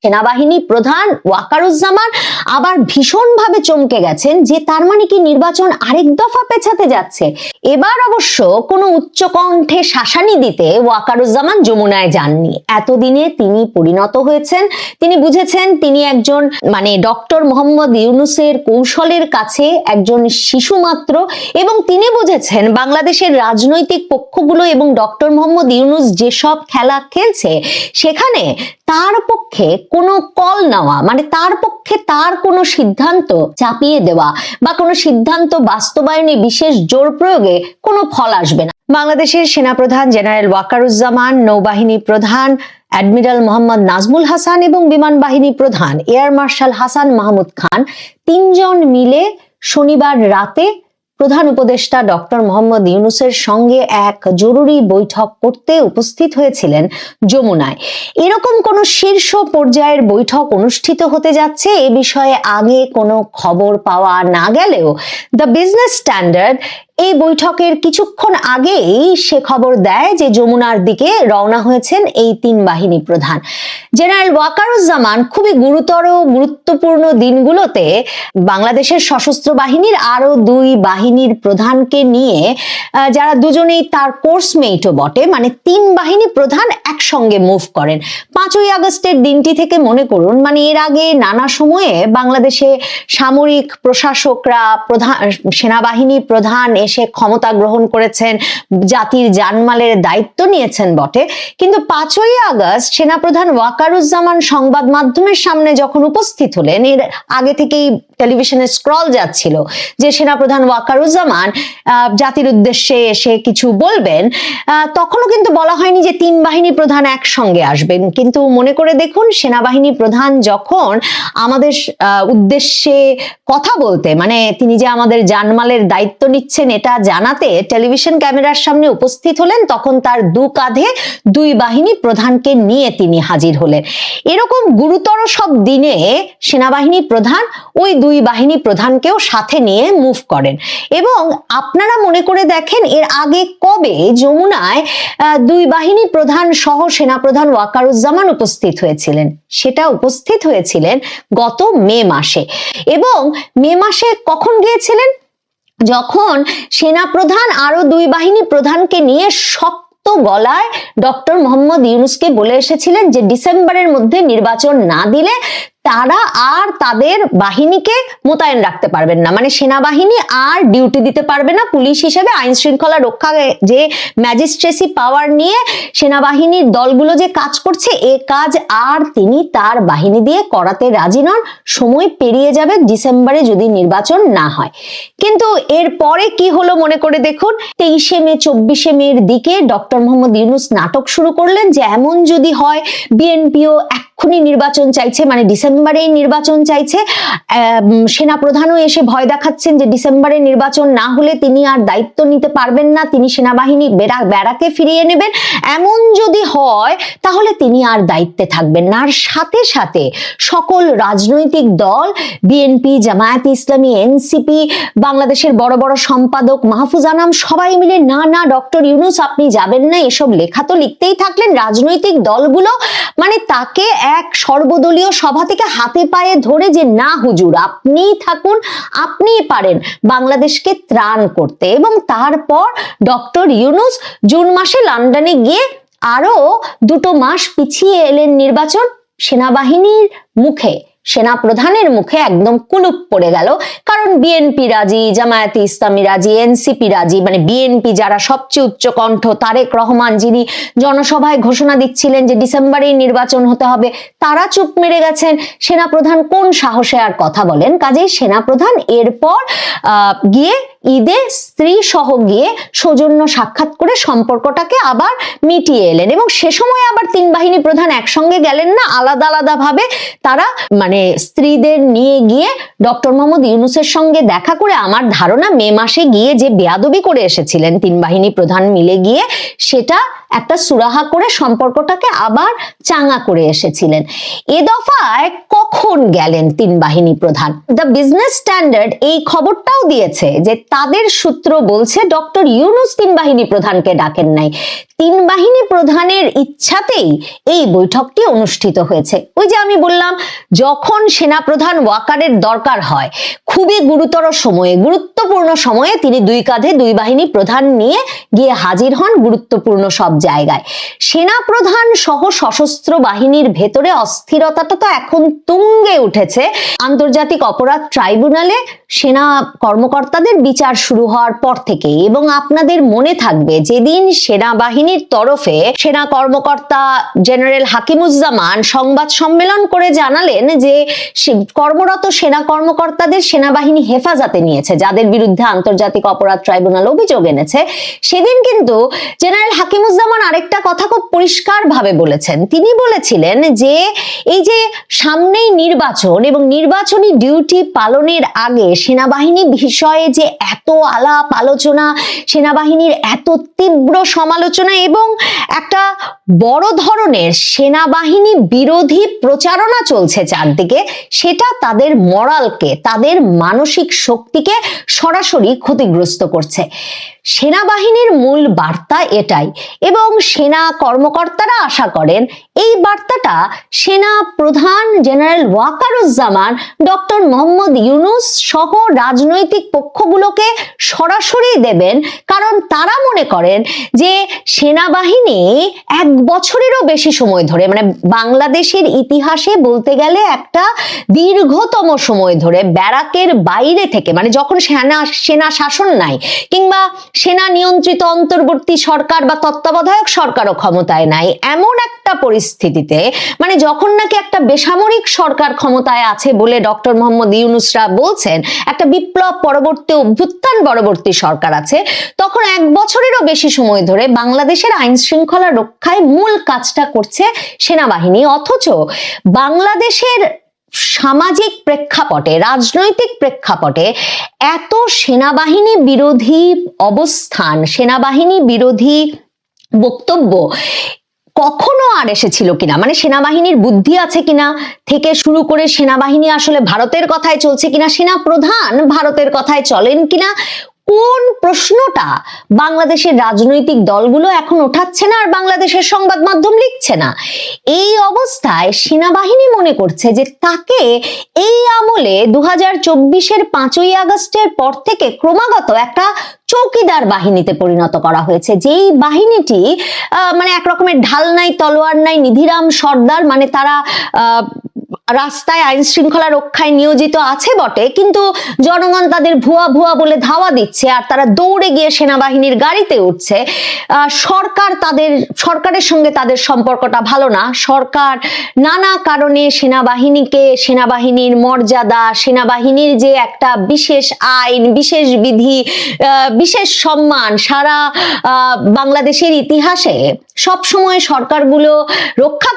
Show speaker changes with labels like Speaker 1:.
Speaker 1: সেনাবাহিনী প্রধান ওয়াকারুজ্জামান আবার ভীষণভাবে চমকে গেছেন যে তার মানে কি নির্বাচন আরেক দফা পেছাতে যাচ্ছে। এবার অবশ্য কোনো উচ্চকণ্ঠে শাসানি দিতে ওয়াকারুজ্জামান যমুনায় যাননি। এতদিনে তিনি পরিণত হয়েছেন, তিনি বুঝেছেন তিনি একজন ডক্টর মোহাম্মদ ইউনূসের কৌশলের কাছে একজন শিশু মাত্র, এবং তিনি বুঝেছেন বাংলাদেশের রাজনৈতিক পক্ষগুলো এবং ডক্টর মোহাম্মদ ইউনূস যেসব খেলা খেলছে সেখানে তার পক্ষে কোনো কল নেওয়া তার পক্ষে তার কোনো সিদ্ধান্ত চাপিয়ে দেওয়া বা কোনো সিদ্ধান্ত বাস্তবায়নে বিশেষ জোর প্রয়োগে কোনো ফল আসবে না। বাংলাদেশের সেনাপ্রধান জেনারেল ওয়াকারুজ্জামান, নৌবাহিনী প্রধান অ্যাডমিরাল মোহাম্মদ নাজমুল হাসান এবং বিমান বাহিনী প্রধান এয়ার মার্শাল হাসান মাহমুদ খান তিনজন মিলে শনিবার রাতে প্রধান উপদেষ্টা ডক্টর মোহাম্মদ ইউনূসের সঙ্গে এক জরুরি বৈঠক করতে উপস্থিত হয়েছিলেন যমুনায়। এরকম কোন শীর্ষ পর্যায়ের বৈঠক অনুষ্ঠিত হতে যাচ্ছে এ বিষয়ে আগে কোনো খবর পাওয়া না গেলেও দ্য বিজনেস স্ট্যান্ডার্ড এই বৈঠকের কিছুক্ষণ আগেই সে খবর দেয় যে যমুনার দিকে রওনা হয়েছেন এই তিন বাহিনী প্রধান। জেনারেল ওয়াকারুজ্জামান খুবই গুরুত্বপূর্ণ দিনগুলোতে বাংলাদেশের সশস্ত্র বাহিনীর আরো দুই বাহিনীর প্রধানকে নিয়ে, যারা দুজনেই তার কোর্সমেটও বটে, তিন বাহিনী প্রধান একসঙ্গে মুভ করেন। 5ই আগস্টের দিনটি থেকে মনে করুন, এর আগে নানা সময়ে বাংলাদেশে সামরিক প্রশাসকরা সেনাবাহিনী প্রধান এসে ক্ষমতা গ্রহণ করেছেন, জাতির জানমালের দায়িত্ব নিয়েছেন বটে, কিন্তু 5ই আগস্ট সেনাপ্রধান ওয়াকারুজ্জামান সংবাদ মাধ্যমের সামনে যখন উপস্থিত হলেন, এর আগে থেকেই টেলিভিশনে স্ক্রল যাচ্ছিল যে সেনাপ্রধান ওয়াকারুজ্জামান জাতির উদ্দেশ্যে এসে কিছু বলবেন, তখনও কিন্তু বলা হয়নি যে তিন বাহিনী প্রধান একসঙ্গে আসবেন। কিন্তু মনে করে দেখুন, সেনাবাহিনী প্রধান যখন আমাদের উদ্দেশ্যে কথা বলতে, তিনি যে আমাদের জানমালের দায়িত্ব নিচ্ছেন এটা জানাতে টেলিভিশন ক্যামেরার সামনে উপস্থিত হলেন, তখন তার দু কাঁধে দুই বাহিনী প্রধানকে নিয়ে তিনি হাজির হলেন। এরকম গুরুতর সব দিনে সেনাবাহিনী প্রধান ওই দুই বাহিনী প্রধানকেও সাথে নিয়ে মুভ করেন। এবং আপনারা মনে করে দেখেন, এর আগে কবে যমুনায় দুই বাহিনী প্রধান সহ সেনাপ্রধান ওয়াকারুজ্জামান উপস্থিত হয়েছিলেন? সেটা উপস্থিত হয়েছিলেন গত মে মাসে। এবং মে মাসে কখন গিয়েছিলেন? যখন সেনাপ্রধান আরো দুই বাহিনী প্রধানকে নিয়ে শক্ত গলায় ডক্টর মোহাম্মদ ইউনূসকে বলে এসেছিলেন যে ডিসেম্বরের মধ্যে নির্বাচন না দিলে তারা আর তাদের বাহিনীকে মোতায়েন রাখতে পারবেন না, সেনাবাহিনী আর ডিউটি দিতে পারবে না। পুলিশ হিসেবে আইন শৃঙ্খলা রক্ষা যে ম্যাজিস্ট্রেসি পাওয়ার নিয়ে সেনাবাহিনীর দলগুলো যে কাজ করছে, এ কাজ আর তিনি তার বাহিনী দিয়ে করাতে রাজি নন। সময় পেরিয়ে যাবে ডিসেম্বরে যদি নির্বাচন না হয়। কিন্তু এর পরে কি হলো মনে করে দেখুন, 23শে মে 24শে মের দিকে ডক্টর মোহাম্মদ ইউনূস নাটক শুরু করলেন যে এমন যদি হয় বিএনপিও এক্ষুনি নির্বাচন চাইছে, ডিসেম্বরেই নির্বাচন চাইছে। সেনাপ্রধানও এসে ভয় দেখাচ্ছেন যে ডিসেম্বরে নির্বাচন না হলে তিনি আর দায়িত্ব নিতে পারবেন না, তিনি সেনাবাহিনী ব্যারাকে ফিরিয়ে নেবেন। এমন যদি হয় তাহলে তিনি আর দায়িত্বে থাকবেন না। আর সাথে সাথে সকল রাজনৈতিক দল, বিএনপি, জামায়াতে ইসলামী, এনসিপি, বাংলাদেশের বড় বড় সম্পাদক মাহফুজ আনাম সবাই মিলে না ডক্টর ইউনূস আপনি যাবেন না, এসব লেখা তো লিখতেই থাকলেন। রাজনৈতিক দলগুলো তাকে এক সর্বদলীয় সভা থেকে হাতে পায়ে ধরে যে না হুজুর আপনি থাকুন, আপনি পারেন বাংলাদেশকে ত্রাণ করতে। এবং তারপর ডক্টর ইউনূস জুন মাসে লন্ডনে গিয়ে আরো 2 মাস পিছিয়ে এলেন নির্বাচন। সেনাবাহিনীর মুখে, সেনা প্রধানের মুখে একদম কুলুপ পড়ে গেল, কারণ বিএনপি রাজি, জামায়াতে ইসলামী রাজি, এনসিপি রাজি, বিএনপি যারা সবচেয়ে উচ্চ কণ্ঠ, তারেক রহমান যিনি জনসভায় ঘোষণা দিচ্ছিলেন যে ডিসেম্বরেই নির্বাচন হতে হবে, তারা চুপ মেরে গেছেন। সেনাপ্রধান কোন সাহসে আর কথা বলেন? কাজেই সেনাপ্রধান এরপর গিয়ে ঈদে স্ত্রী সহ গিয়ে সৌজন্য সাক্ষাৎ করে সম্পর্কটাকে আবার মিটিয়ে এলেন। এবং সে সময় আবার তিন বাহিনী প্রধান একসঙ্গে গেলেন না, আলাদা আলাদা ভাবে তারা স্ত্রীদের নিয়ে গিয়ে ডক্টর মোহাম্মদ ইউনূসের সঙ্গে দেখা করে, আমার ধারণা মে মাসে গিয়ে যে বেয়াদবি করে এসেছিলেন তিন বাহিনী প্রধান মিলে গিয়ে, সেটা একটা সুরাহা করে সম্পর্কটাকে আবার চাঙ্গা করে এসেছিলেন। এ দফায় কখন গেলেন তিন বাহিনী প্রধান? দ্য বিজনেস স্ট্যান্ডার্ড এই খবরটাও দিয়েছে যে তাদের সূত্র বলছে ডক্টর ইউনূস তিন বাহিনী প্রধানকে ডাকেন নাই, তিন বাহিনী প্রধানের ইচ্ছাতেই এই বৈঠকটি অনুষ্ঠিত হয়েছে। ওই যে আমি বললাম, যখন সেনাপ্রধান ওয়াকারের দরকার হয়, খুবই গুরুতর সময়ে, গুরুত্বপূর্ণ সময়ে তিনি দুই কাঁধে দুই বাহিনী প্রধান নিয়ে গিয়ে হাজির হন গুরুত্বপূর্ণ সব জায়গায়। সেনাপ্রধান সহ সশস্ত্র বাহিনীর ভেতরে অস্থিরতাটা তো এখন তুঙ্গে উঠেছে আন্তর্জাতিক অপরাধ ট্রাইব্যুনালে সেনা কর্মকর্তাদের বিচার শুরু হওয়ার পর থেকে। এবং আপনাদের মনে থাকবে, যেদিন সেনাবাহিনীর তরফে সেনা কর্মকর্তা জেনারেল হাকিমুজ্জামান সংবাদ সম্মেলন করে জানালেন যে কর্মরত সেনা কর্মকর্তাদের সেনাবাহিনী হেফাজতে নিয়েছে, যাদের বিরুদ্ধে আন্তর্জাতিক অপরাধ ট্রাইব্যুনাল অভিযোগ এনেছে, সেদিন কিন্তু জেনারেল হাকিমুজ্জামান আরেকটা কথা খুব পরিষ্কার ভাবে বলেছেন। তিনি বলেছিলেন যে এই যে সামনেই নির্বাচন এবং নির্বাচনী ডিউটি পালনের আগে সেনাবাহিনী বিষয়ে যে এত আলাপ আলোচনা, সেনাবাহিনীর এত তীব্র সমালোচনা এবং একটা বড় ধরনের সেনাবাহিনী বিরোধী প্রচারণা চলছে চারদিকে, সেটা তাদের মরালকে, তাদের মানসিক শক্তিকে সরাসরি ক্ষতিগ্রস্ত করছে। সেনাবাহিনীর মূল বার্তা এটাই এবং সেনা কর্মকর্তারা আশা করেন এই বার্তাটা সেনা প্রধান জেনারেল ওয়াকারুজ্জামান ডক্টর মোহাম্মদ ইউনূস সহ রাজনৈতিক পক্ষগুলোকে সরাসরি দেবেন, কারণ তারা মনে করেন যে সেনাবাহিনী এক বছরেরও বেশি সময় ধরে, মানে বাংলাদেশের ইতিহাসে বলতে গেলে একটা দীর্ঘতম সময় ধরে ব্যারাকের বাইরে থেকে, মানে যখন সেনা শাসন নাই কিংবা সেনা নিয়ন্ত্রিত অন্তর্বর্তী সরকার বা তত্ত্বাবধায়ক সরকারও ক্ষমতায় নাই, এমন একটা পরিস্থিতিতে, মানে যখন নাকি একটা বেসামরিক সরকার ক্ষমতায় আছে বলে ডক্টর মোহাম্মদ ইউনূসরা বলছেন একটা বিপ্লব পরবর্তী অভ্যুত্থান পরবর্তী সরকার আছে, তখন এক বছরেরও বেশি সময় ধরে বাংলাদেশের আইন শৃঙ্খলা রক্ষায় মূল কাজটা করছে সেনাবাহিনী। অথচ বাংলাদেশের সামাজিক প্রেক্ষাপটে, রাজনৈতিক প্রেক্ষাপটে এত সেনাবাহিনী বিরোধী অবস্থান, সেনাবাহিনী বিরোধী বক্তব্য কখনো আর এসেছিল কিনা, মানে সেনাবাহিনীর বুদ্ধি আছে কিনা থেকে শুরু করে সেনাবাহিনী আসলে ভারতের কথায় চলছে কিনা, সেনা প্রধান ভারতের কথায় চলেন কিনা, কোন প্রশ্নটা বাংলাদেশের রাজনৈতিক দলগুলো এখন ওঠাচ্ছে না আর বাংলাদেশের সংবাদ মাধ্যম লিখছে না। এই অবস্থায় সেনাবাহিনী মনে করছে যে তাকে এই আমলে 2024-এর 5ই আগস্টের পর থেকে ক্রমাগত একটা চৌকিদার বাহিনীতে পরিণত করা হয়েছে, যেই বাহিনীটি মানে একরকমের ঢাল নাই, তলোয়ার নাই, নিধিরাম সর্দার, মানে তারা রাস্তায় আইন শৃঙ্খলা রক্ষায় নিয়োজিত আছে বটে, কিন্তু জনগণ তাদের ভুয়া ভুয়া বলে ধাওয়া দিচ্ছে আর তারা দৌড়ে গিয়ে সেনাবাহিনীর গাড়িতে উঠছে। সরকারের সঙ্গে তাদের সম্পর্কটা ভালো না, সরকার নানা কারণে সেনাবাহিনীকে, সেনাবাহিনীর মর্যাদা, সেনাবাহিনীর যে একটা বিশেষ আইন, বিশেষ বিধি, বিশেষ সম্মান সারা বাংলাদেশের ইতিহাসে সবসময় সরকারগুলো রক্ষা